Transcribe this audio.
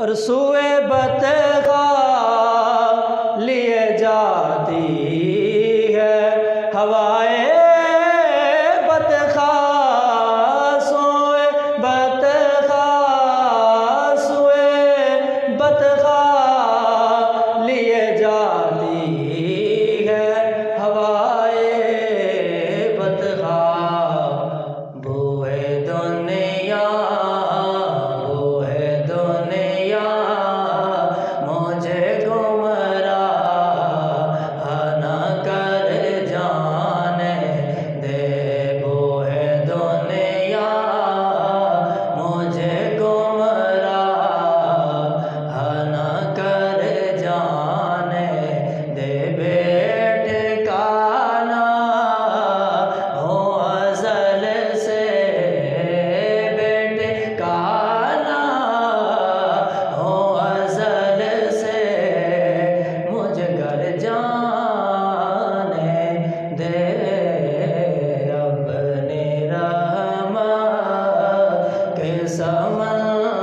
اور سوئے بتخاء لیے جاتی ہے ہوائے بتخاء، سوئے بتخاء، سوئے بتخاء لیے جاتی ہے ہوائے بتخاء، بوئے دنیا مجھے گمراہ نہ کر جانے دے، بوئے دنیا مجھے گمراہ نہ کر جانے دے، بیٹے کا نہ ہو ازل سے، بیٹے کا نہ ہو ازل سے، مجھ گھر جانے دے، اپنی رحمت کے سمندر